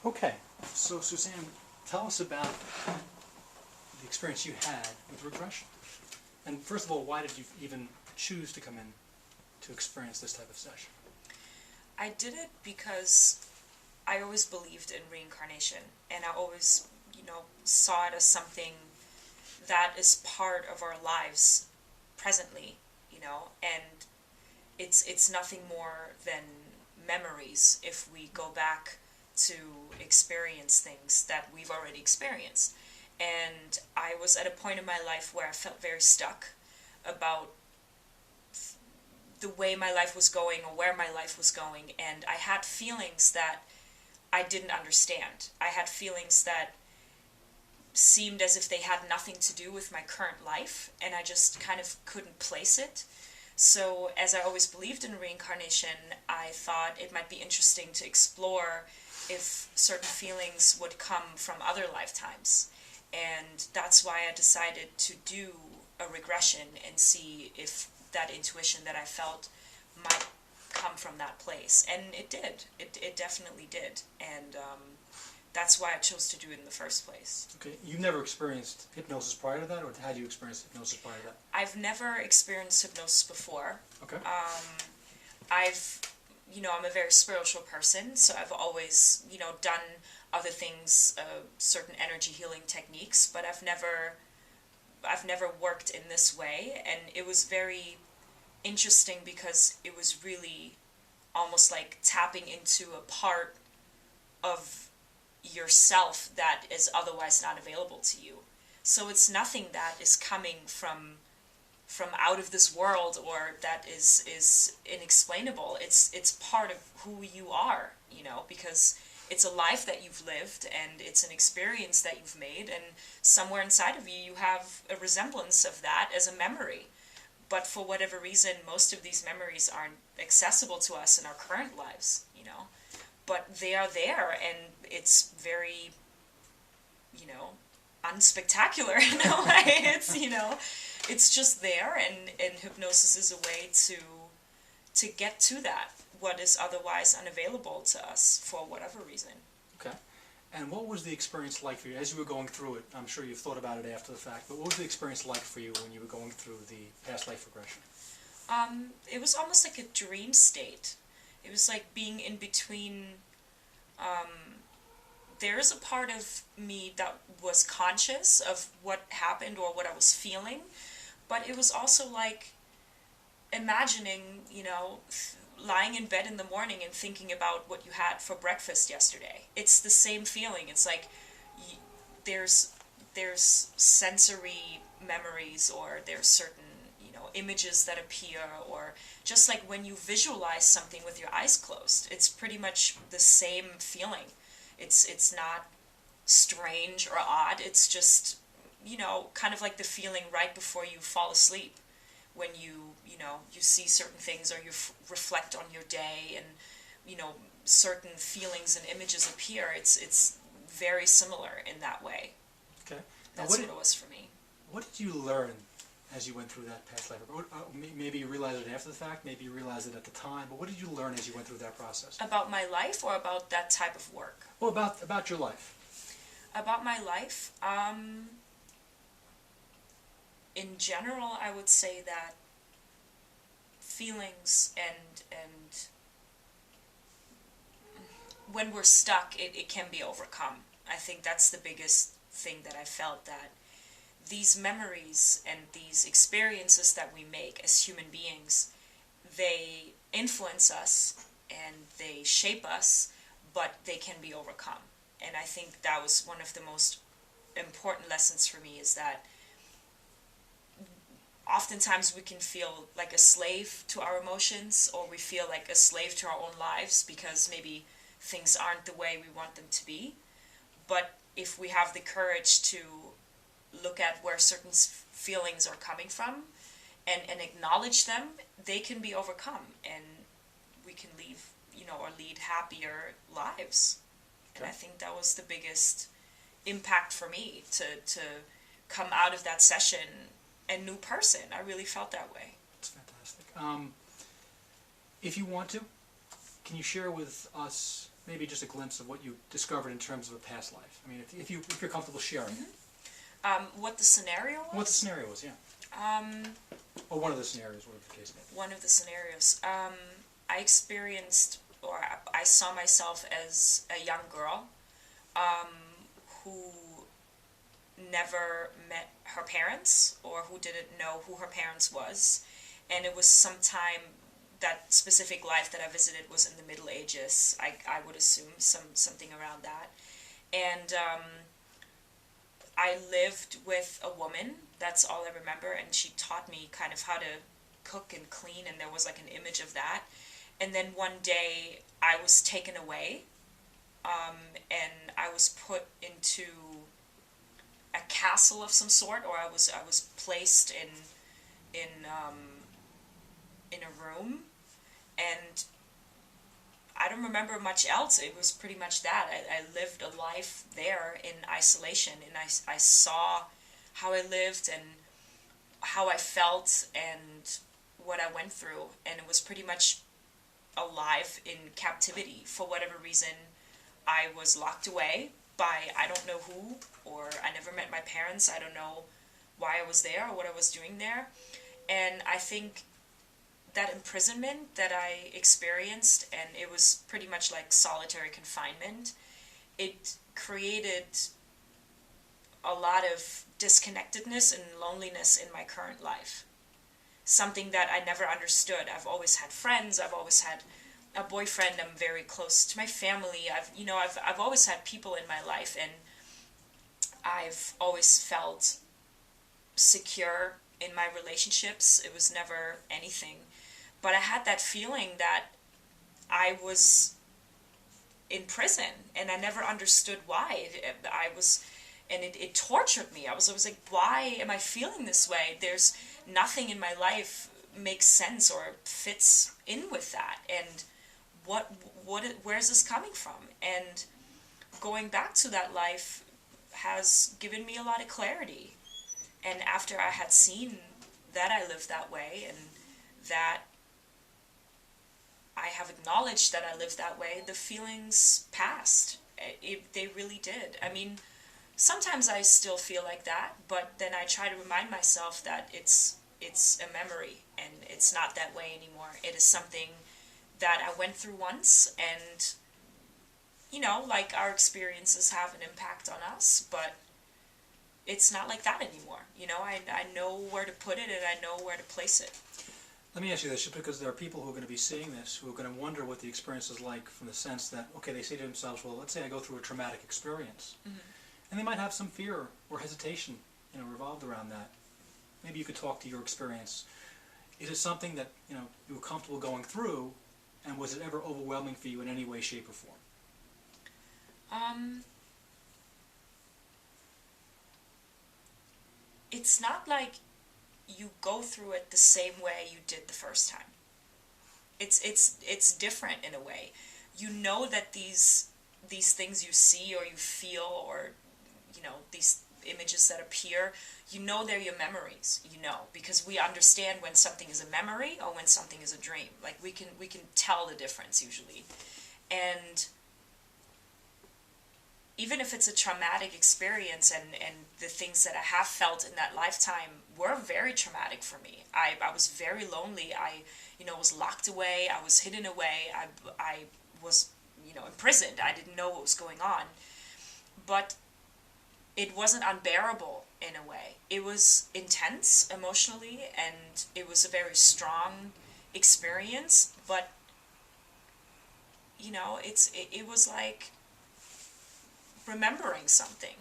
Okay, so Suzanne, tell us about the experience you had with regression. And first of all, why did you even choose to come in to experience this type of session? I did it because I always believed in reincarnation, and I always, saw it as something that is part of our lives presently, and it's nothing more than memories if we go back to experience things that we've already experienced. And I was at a point in my life where I felt very stuck about the way my life was going or where my life was going, and I had feelings that I didn't understand. I had feelings that seemed as if they had nothing to do with my current life, and I just kind of couldn't place it. So, as I always believed in reincarnation, I thought it might be interesting to explore if certain feelings would come from other lifetimes. And that's why I decided to do a regression and see if that intuition that I felt might come from that place. And it did. It definitely did. And that's why I chose to do it in the first place. Okay, you've never experienced hypnosis prior to that, or had you experienced hypnosis prior to that? I've never experienced hypnosis before. Okay. I'm a very spiritual person, so I've always, done other things, certain energy healing techniques, but I've never worked in this way, and it was very interesting because it was really almost like tapping into a part of yourself that is otherwise not available to you. So it's nothing that is coming from out of this world or that is inexplainable. It's part of who you are, because it's a life that you've lived and it's an experience that you've made, and somewhere inside of you have a resemblance of that as a memory. But for whatever reason, most of these memories aren't accessible to us in our current lives, but they are there, and it's very, unspectacular in a way. It's just there, and hypnosis is a way to get to that, what is otherwise unavailable to us for whatever reason. Okay. And what was the experience like for you as you were going through it? I'm sure you've thought about it after the fact, but what was the experience like for you when you were going through the past life regression? It was almost like a dream state. It was like being in between. There is a part of me that was conscious of what happened or what I was feeling, but it was also like imagining, lying in bed in the morning and thinking about what you had for breakfast yesterday. It's the same feeling. It's like there's sensory memories, or there's certain images that appear, or just like when you visualize something with your eyes closed, it's pretty much the same feeling. It's not strange or odd. It's just kind of like the feeling right before you fall asleep, when you see certain things, or you reflect on your day, and certain feelings and images appear. It's very similar in that way. Okay. That's what it was for me. What did you learn as you went through that past life? Maybe you realized it after the fact, maybe you realized it at the time, but what did you learn as you went through that process? About my life, or about that type of work? Well, about your life. About my life, in general, I would say that feelings and when we're stuck, it can be overcome. I think that's the biggest thing that I felt, that these memories and these experiences that we make as human beings, they influence us and they shape us, but they can be overcome. And I think that was one of the most important lessons for me, is that oftentimes we can feel like a slave to our emotions, or we feel like a slave to our own lives because maybe things aren't the way we want them to be. But if we have the courage to look at where certain feelings are coming from and acknowledge them, they can be overcome, and we can lead happier lives. Okay. And I think that was the biggest impact for me, to come out of that session a new person. I really felt that way. That's fantastic. If you want to, can you share with us maybe just a glimpse of what you discovered in terms of a past life? I mean, if you're comfortable sharing it. What the scenario was? What the scenario was, yeah. Or one of the scenarios, whatever the case may be. One of the scenarios. I experienced, or I saw myself as a young girl who never met her parents, or who didn't know who her parents was. And it was sometime, that specific life that I visited was in the Middle Ages, I would assume, something around that. And I lived with a woman, that's all I remember, and she taught me kind of how to cook and clean, and there was like an image of that. And then one day I was taken away, and I was put into a castle of some sort, or I was placed in a room, and I don't remember much else. It was pretty much that. I lived a life there in isolation, and I saw how I lived and how I felt and what I went through, and it was pretty much a life in captivity. For whatever reason, I was locked away by I don't know who, or I never met my parents. I don't know why I was there or what I was doing there. And I think that imprisonment that I experienced, and it was pretty much like solitary confinement, it created a lot of disconnectedness and loneliness in my current life. Something that I never understood. I've always had friends, I've always had a boyfriend, I'm very close to my family, I've always had people in my life, and I've always felt secure in my relationships. It was never anything. But I had that feeling that I was in prison, and I never understood why. It tortured me. I was always like, why am I feeling this way? There's nothing in my life makes sense or fits in with that. And where's this coming from? And going back to that life has given me a lot of clarity. And after I had seen that I lived that way, and that I have acknowledged that I lived that way, the feelings passed. They really did. I mean, sometimes I still feel like that, but then I try to remind myself that it's a memory, and it's not that way anymore. It is something that I went through once, and, like our experiences have an impact on us, but it's not like that anymore. I know where to put it, and I know where to place it. Let me ask you this, just because there are people who are going to be seeing this, who are going to wonder what the experience is like, from the sense that, okay, they say to themselves, well, let's say I go through a traumatic experience. Mm-hmm. And they might have some fear or hesitation, revolved around that. Maybe you could talk to your experience. Is it something that, you were comfortable going through, and was it ever overwhelming for you in any way, shape, or form? It's not like you go through it the same way you did the first time. It's different in a way. You know that these things you see or you feel, or these images that appear, they're your memories, because we understand when something is a memory or when something is a dream. Like we can tell the difference usually. And even if it's a traumatic experience, and the things that I have felt in that lifetime were very traumatic for me. I was very lonely. I was locked away. I was hidden away. I was imprisoned. I didn't know what was going on. But it wasn't unbearable in a way. It was intense emotionally, and it was a very strong experience, but it was like remembering something.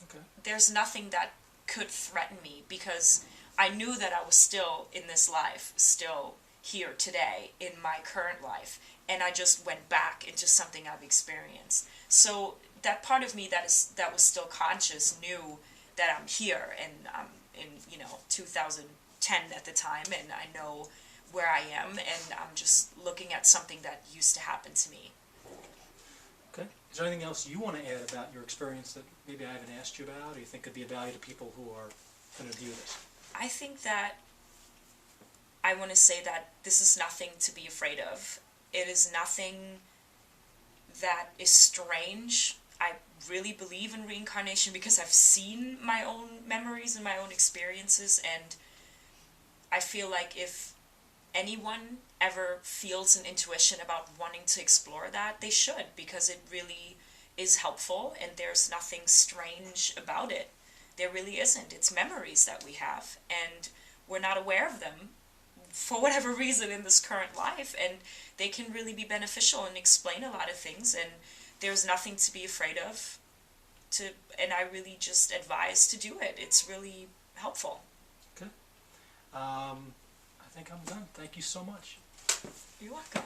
Okay. There's nothing that could threaten me, because I knew that I was still in this life, still here today in my current life, and I just went back into something I've experienced. So that part of me that was still conscious knew that I'm here, and I'm in 2010 at the time, and I know where I am, and I'm just looking at something that used to happen to me. Okay. Is there anything else you want to add about your experience that maybe I haven't asked you about, or you think could be of value to people who are going to view this? I think that I want to say that this is nothing to be afraid of. It is nothing that is strange. I really believe in reincarnation because I've seen my own memories and my own experiences, and I feel like if anyone ever feels an intuition about wanting to explore that, they should, because it really is helpful and there's nothing strange about it. There really isn't. It's memories that we have, and we're not aware of them for whatever reason in this current life, and they can really be beneficial and explain a lot of things, and there's nothing to be afraid of, and I really just advise to do it. It's really helpful. Okay. I think I'm done. Thank you so much. You're welcome.